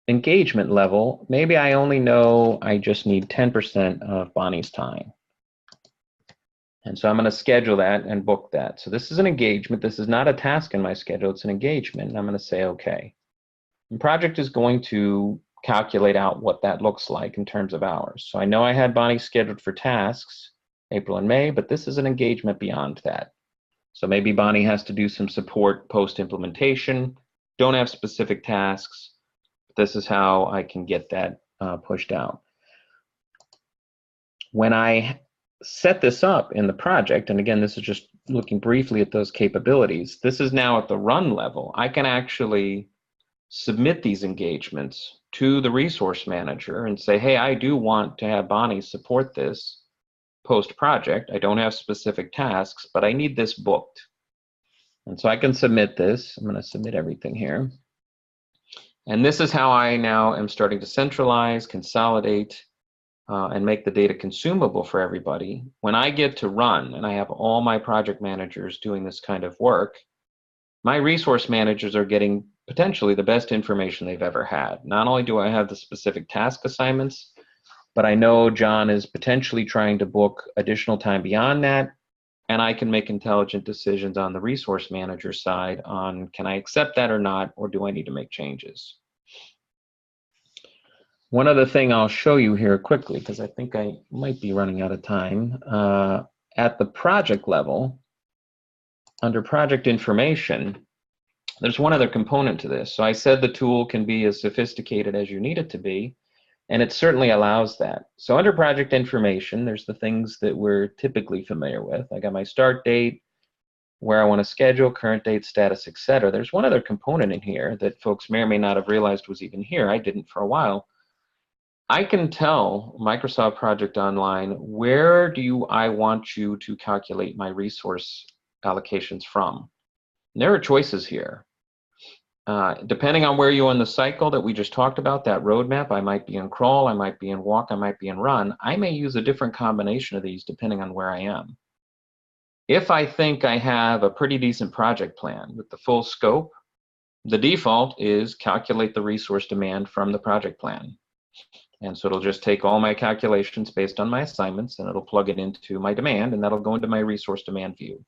engagement level. Maybe I only know I just need 10% of Bonnie's time. And so I'm going to schedule that and book that. So this is an engagement. This is not a task in my schedule. It's an engagement. And I'm going to say OK. And project is going to calculate out what that looks like in terms of hours. So I know I had Bonnie scheduled for tasks April and May, but this is an engagement beyond that. So maybe Bonnie has to do some support post-implementation. Don't have specific tasks. This is how I can get that pushed out. When I set this up in the project, and again, this is just looking briefly at those capabilities, this is now at the run level. I can actually submit these engagements to the resource manager and say, hey, I do want to have Bonnie support this post-project. I don't have specific tasks, but I need this booked. And so I can submit this. I'm going to submit everything here. And this is how I now am starting to centralize, consolidate, and make the data consumable for everybody. When I get to run and I have all my project managers doing this kind of work, my resource managers are getting potentially the best information they've ever had. Not only do I have the specific task assignments, but I know John is potentially trying to book additional time beyond that, and I can make intelligent decisions on the resource manager side on can I accept that or not, or do I need to make changes? One other thing I'll show you here quickly, because I think I might be running out of time. At the project level, under project information, there's one other component to this. So I said the tool can be as sophisticated as you need it to be, and it certainly allows that. So under project information, there's the things that we're typically familiar with. I got my start date, where I want to schedule, current date, status, etc. There's one other component in here that folks may or may not have realized was even here. I didn't for a while. I can tell Microsoft Project Online, where do I want you to calculate my resource allocations from? And there are choices here. Depending on where you are in the cycle that we just talked about, that roadmap, I might be in crawl, I might be in walk, I might be in run. I may use a different combination of these depending on where I am. If I think I have a pretty decent project plan with the full scope, the default is calculate the resource demand from the project plan. And so it'll just take all my calculations based on my assignments and it'll plug it into my demand, and that'll go into my resource demand view.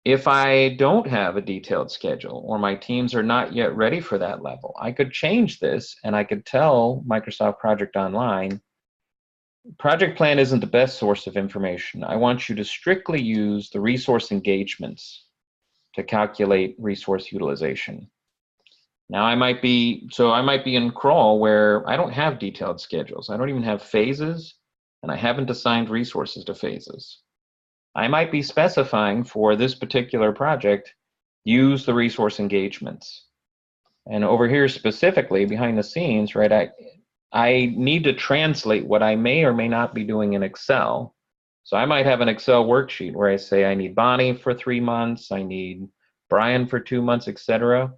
If I don't have a detailed schedule or my teams are not yet ready for that level, I could change this and I could tell Microsoft Project Online, project plan isn't the best source of information. I want you to strictly use the resource engagements to calculate resource utilization. Now I might be in crawl where I don't have detailed schedules. I don't even have phases, and I haven't assigned resources to phases. I might be specifying for this particular project, use the resource engagements. And over here specifically behind the scenes, right, I need to translate what I may or may not be doing in Excel. So I might have an Excel worksheet where I say I need Bonnie for 3 months, I need Brian for 2 months, etc.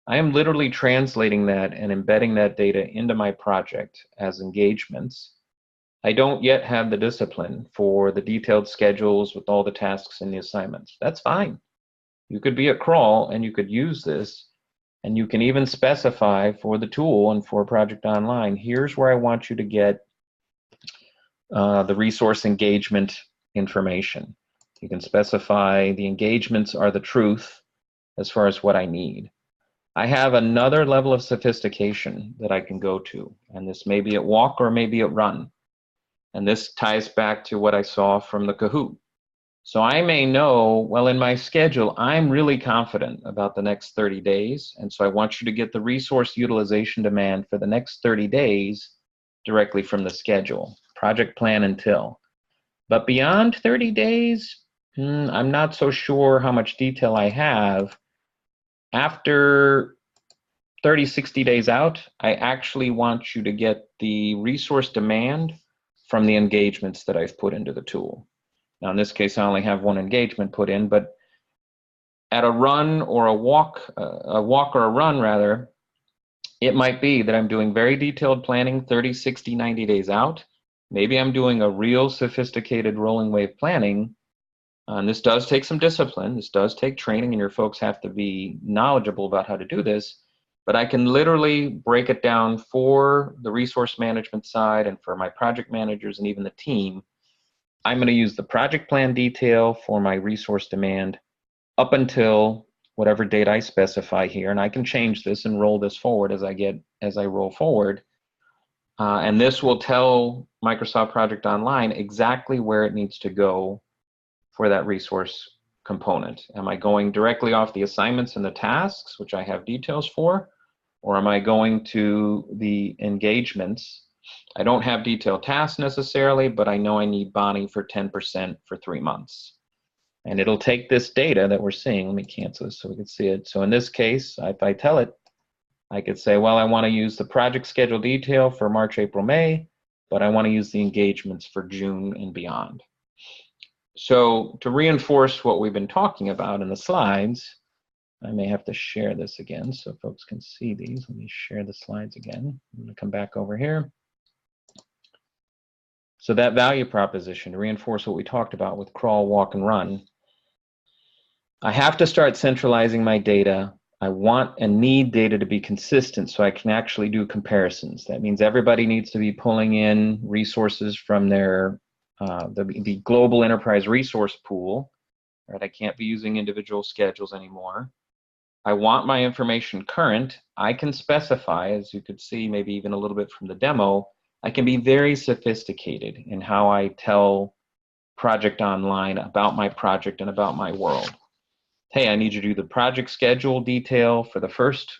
I am literally translating that and embedding that data into my project as engagements. I don't yet have the discipline for the detailed schedules with all the tasks and the assignments. That's fine. You could be a crawl and you could use this, and you can even specify for the tool and for Project Online, here's where I want you to get the resource engagement information. You can specify the engagements are the truth as far as what I need. I have another level of sophistication that I can go to, and this may be at walk or maybe at run. And this ties back to what I saw from the Kahoot. So I may know, well, in my schedule, I'm really confident about the next 30 days. And so I want you to get the resource utilization demand for the next 30 days directly from the schedule, project plan until. But beyond 30 days, I'm not so sure how much detail I have. After 30, 60 days out, I actually want you to get the resource demand from the engagements that I've put into the tool. Now, in this case, I only have one engagement put in, but at a run or a walk or a run rather, it might be that I'm doing very detailed planning 30, 60, 90 days out. Maybe I'm doing a real sophisticated rolling wave planning. And this does take some discipline. This does take training, and your folks have to be knowledgeable about how to do this. But I can literally break it down for the resource management side and for my project managers and even the team. I'm going to use the project plan detail for my resource demand up until whatever date I specify here, and I can change this and roll this forward as I roll forward. And this will tell Microsoft Project Online exactly where it needs to go for that resource component. Am I going directly off the assignments and the tasks, which I have details for, or am I going to the engagements? I don't have detailed tasks necessarily, but I know I need Bonnie for 10% for 3 months. And it'll take this data that we're seeing. Let me cancel this so we can see it. So in this case, if I tell it, I could say, well, I want to use the project schedule detail for March, April, May, but I want to use the engagements for June and beyond. So to reinforce what we've been talking about in the slides, I may have to share this again so folks can see these. Let me share the slides again. I'm going to come back over here. So that value proposition, to reinforce what we talked about with crawl, walk, and run, I have to start centralizing my data. I want and need data to be consistent so I can actually do comparisons. That means everybody needs to be pulling in resources from their the global enterprise resource pool. Right? I can't be using individual schedules anymore. I want my information current. I can specify, as you could see, maybe even a little bit from the demo, I can be very sophisticated in how I tell Project Online about my project and about my world. Hey, I need you to do the project schedule detail for the first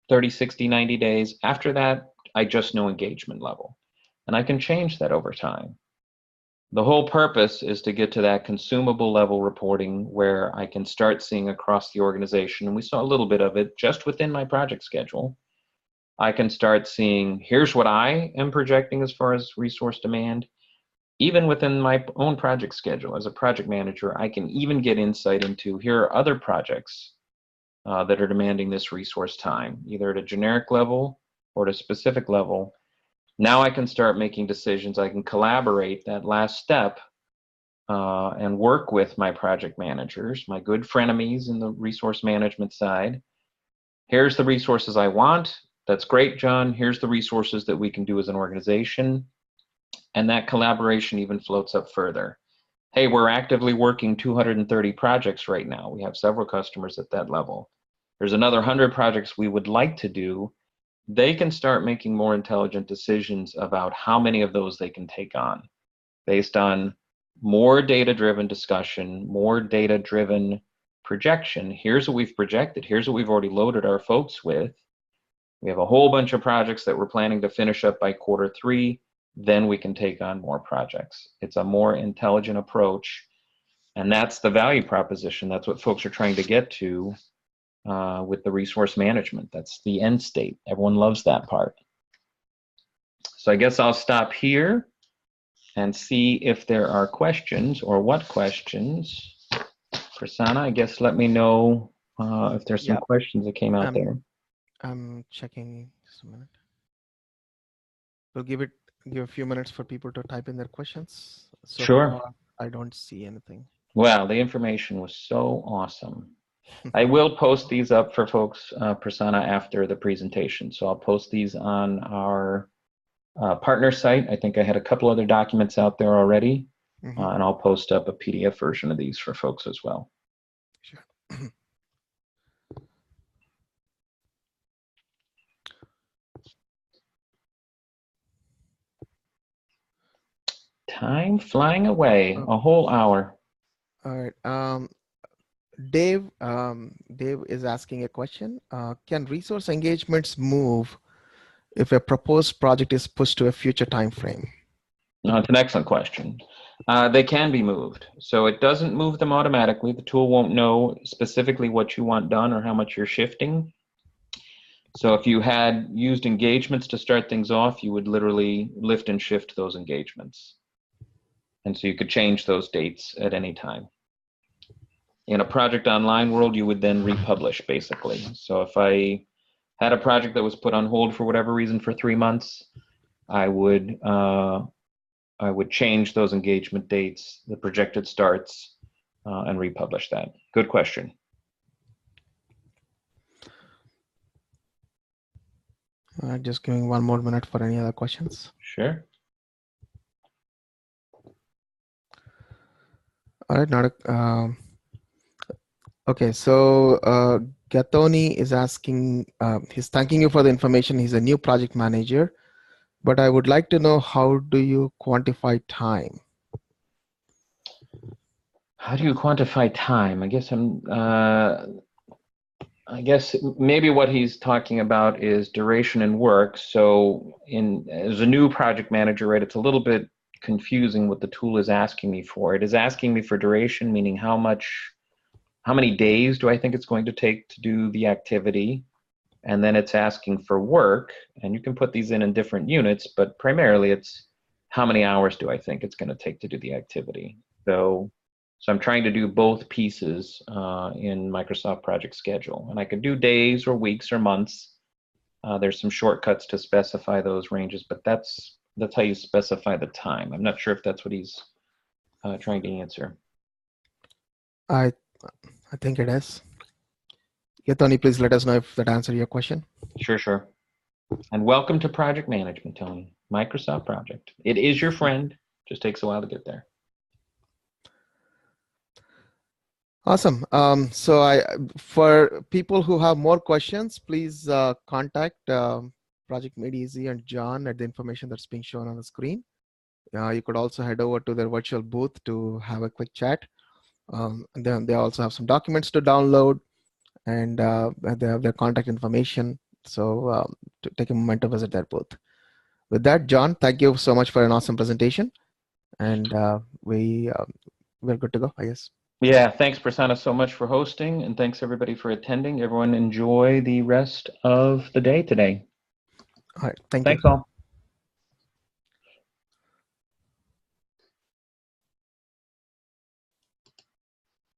30, 60, 90 days. After that, I just know engagement level. And I can change that over time. The whole purpose is to get to that consumable level reporting where I can start seeing across the organization, and we saw a little bit of it just within my project schedule. I can start seeing, here's what I am projecting as far as resource demand. Even within my own project schedule as a project manager, I can even get insight into, here are other projects that are demanding this resource time, either at a generic level or at a specific level. Now I can start making decisions. I can collaborate that last step and work with my project managers, my good frenemies in the resource management side. Here's the resources I want. That's great, John. Here's the resources that we can do as an organization. And that collaboration even floats up further. Hey, we're actively working 230 projects right now. We have several customers at that level. There's another 100 projects we would like to do. They can start making more intelligent decisions about how many of those they can take on based on more data-driven discussion, more data-driven projection. Here's what we've projected. Here's what we've already loaded our folks with. We have a whole bunch of projects that we're planning to finish up by Q3. Then we can take on more projects. It's a more intelligent approach, and that's the value proposition. That's what folks are trying to get to with the resource management. That's the end state. Everyone loves that part. So I guess I'll stop here and see if there are questions, or what questions. Prasanna, I guess let me know if there's some questions that came out there. I'm checking just a minute. We'll give a few minutes for people to type in their questions. So Sure. far, I don't see anything. Wow, the information was so awesome. I will post these up for folks, Prasanna, after the presentation. So I'll post these on our partner site. I think I had a couple other documents out there already, and I'll post up a PDF version of these for folks as well. Sure. Time flying away, a whole hour. All right. Dave is asking a question. Can resource engagements move if a proposed project is pushed to a future time frame? It's an excellent question. They can be moved. So it doesn't move them automatically. The tool won't know specifically what you want done or how much you're shifting. So if you had used engagements to start things off, you would literally lift and shift those engagements. And so you could change those dates at any time. In a project online world, you would then republish, basically. So if I had a project that was put on hold for whatever reason for 3 months, I would change those engagement dates, the projected starts, and republish that. Good question. Just giving one more minute for any other questions. Sure. All right. Okay, so Gattoni is asking, he's thanking you for the information. He's a new project manager, but I would like to know, how do you quantify time? How do you quantify time? I guess maybe what he's talking about is duration and work. So as a new project manager, right, it's a little bit confusing what the tool is asking me for. It is asking me for duration, meaning how many days do I think it's going to take to do the activity? And then it's asking for work, and you can put these in different units, but primarily it's how many hours do I think it's going to take to do the activity. So I'm trying to do both pieces in Microsoft Project Schedule. And I could do days or weeks or months. There's some shortcuts to specify those ranges, but that's how you specify the time. I'm not sure if that's what he's trying to answer. I think it is. Yeah, Tony, please let us know if that answered your question. Sure. And welcome to project management, Tony. Microsoft Project. It is your friend. Just takes a while to get there. Awesome. So for people who have more questions, please contact Project Made Easy and John at the information that's being shown on the screen. You could also head over to their virtual booth to have a quick chat. And then they also have some documents to download, and they have their contact information. So to take a moment to visit their booth. With that, John, thank you so much for an awesome presentation. And we're good to go, I guess. Yeah, thanks, Prasanna, so much for hosting, and thanks everybody for attending. Everyone enjoy the rest of the day today. All right, thanks all.